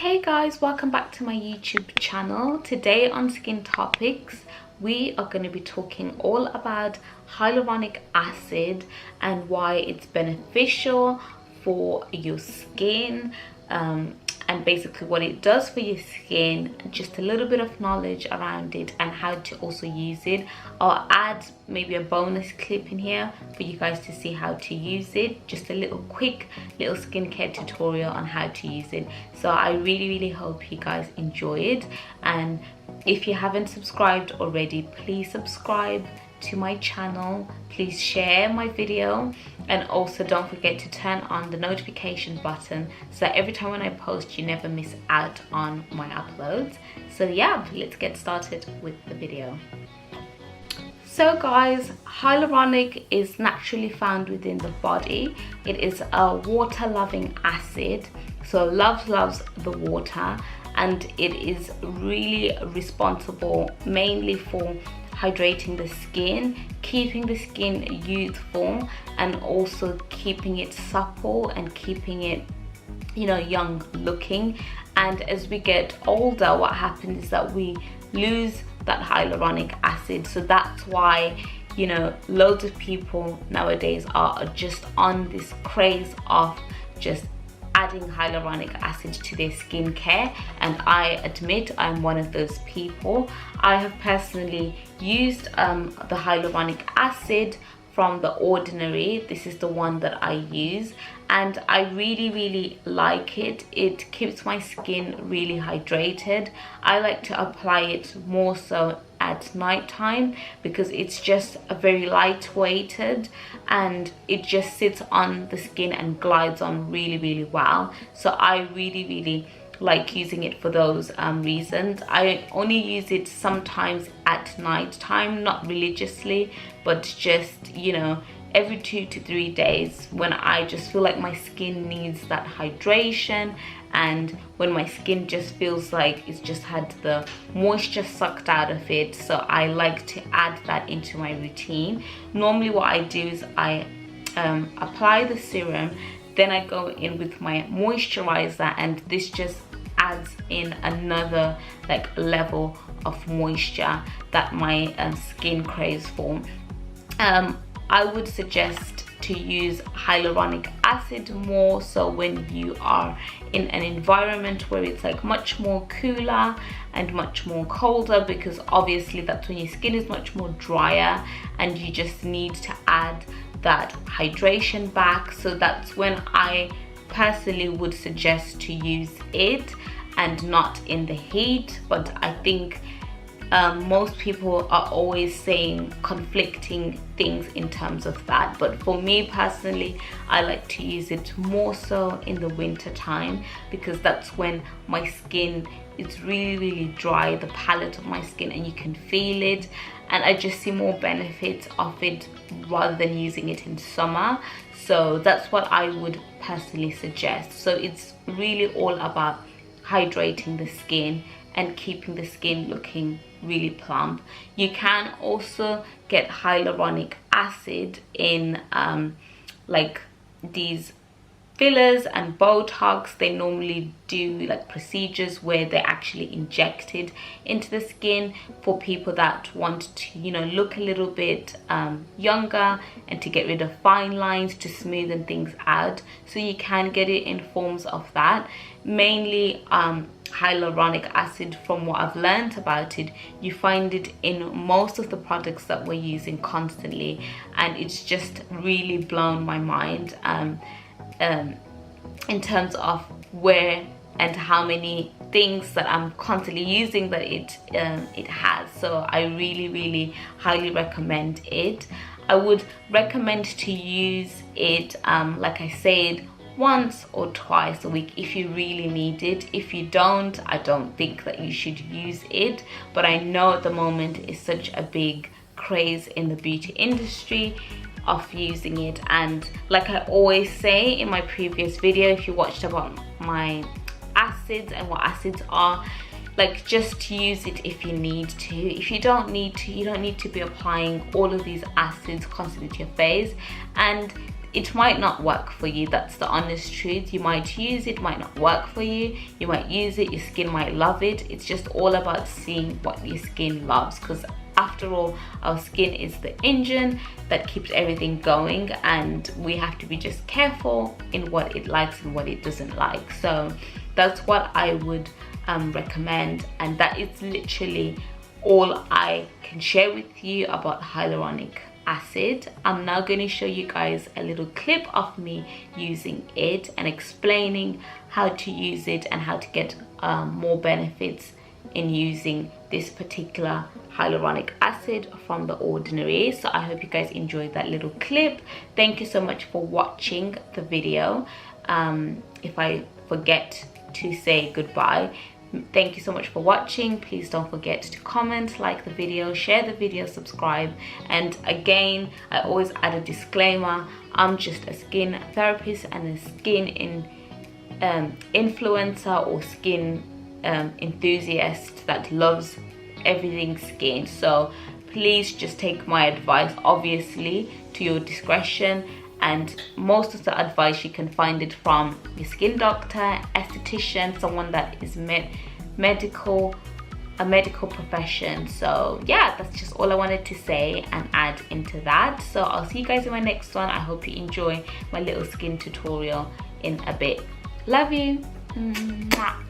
Hey guys, welcome back to my YouTube channel. Today on Skin Topics we are going to be talking all about hyaluronic acid and why it's beneficial for your skin, and basically what it does for your skin, just a little bit of knowledge around it and how to also use it. I'll add maybe a bonus clip in here for you guys to see how to use it, just a quick little skincare tutorial on how to use it. So I really hope you guys enjoy it, and if you haven't subscribed already, please subscribe to my channel, please share my video, and also don't forget to turn on the notification button so that every time when I post you never miss out on my uploads. So yeah, let's get started with the video. So guys, hyaluronic is naturally found within the body. It is a water loving acid, so loves the water, and it is really responsible mainly for hydrating the skin, keeping the skin youthful, and also keeping it supple and keeping it, you know, young looking. And as we get older, what happens is that we lose that hyaluronic acid. So that's why, you know, loads of people nowadays are just on this craze of just adding hyaluronic acid to their skincare, and I admit I'm one of those people. I have personally used the hyaluronic acid from the �ឌ𝘪𝘥𝘦𝘬. This is the one that I use, and I really like it. It keeps my skin really hydrated. I like to apply it more so at night time because it's just a very lightweighted, and it just sits on the skin and glides on really well. So I really like using it for those reasons. I only use it sometimes at night time, not religiously, but just, you know, every 2 to 3 days when I just feel like my skin needs that hydration, and when my skin just feels like it's just had the moisture sucked out of it. So I like to add that into my routine. Normally what I do is I apply the serum, then I go in with my moisturizer, and this just adds in another like level of moisture that my skin craves for. I would suggest to use hyaluronic acid more so when you are in an environment where it's like much more cooler and much more colder, because obviously that's when your skin is much more drier and you just need to add that hydration back. So that's when I personally would suggest to use it and not in the heat. But I think most people are always saying conflicting things in terms of that, but for me personally, I like to use it more so in the winter time, because that's when my skin is really dry, the palette of my skin, and you can feel it, and I just see more benefits of it rather than using it in summer. So that's what I would personally suggest. So it's really all about hydrating the skin and keeping the skin looking really plump. You can also get hyaluronic acid in like these fillers and Botox. They normally do like procedures where they actually inject it into the skin for people that want to, you know, look a little bit younger and to get rid of fine lines, to smoothen things out. So you can get it in forms of that. Mainly hyaluronic acid, from what I've learned about it, you find it in most of the products that we're using constantly, and it's just really blown my mind in terms of where and how many things that I'm constantly using that it has. So I really highly recommend it. I would recommend to use it like I said, once or twice a week if you really need it. If you don't, I don't think that you should use it, but I know at the moment it's such a big craze in the beauty industry of using it. And like I always say in my previous video, if you watched about my acids and what acids are, like, just use it if you need to. If you don't need to, you don't need to be applying all of these acids constantly to your face. And it might not work for you. That's the honest truth. You might use it, might not work for you. You might use it, your skin might love it. It's just all about seeing what your skin loves, because after all, our skin is the engine that keeps everything going, and we have to be just careful in what it likes and what it doesn't like. So that's what I would recommend, and that is literally all I can share with you about hyaluronic acid. I'm now going to show you guys a little clip of me using it and explaining how to use it and how to get more benefits in using this particular hyaluronic acid from the 𝘸𝘪𝘴. So I hope you guys enjoyed that little clip. Thank you so much for watching the video. If I forget to say goodbye, thank you so much for watching. Please don't forget to comment, like the video, share the video, subscribe. And again, I always add a disclaimer. I'm just a skin therapist and a skin influencer or skin enthusiast that loves everything skin. So please just take my advice obviously to your discretion, and most of the advice you can find it from your skin doctor, esthetician, someone that is a medical profession. So yeah, that's just all I wanted to say and add into that. So I'll see you guys in my next one. I hope you enjoy my little skin tutorial in a bit. Love you. Mwah.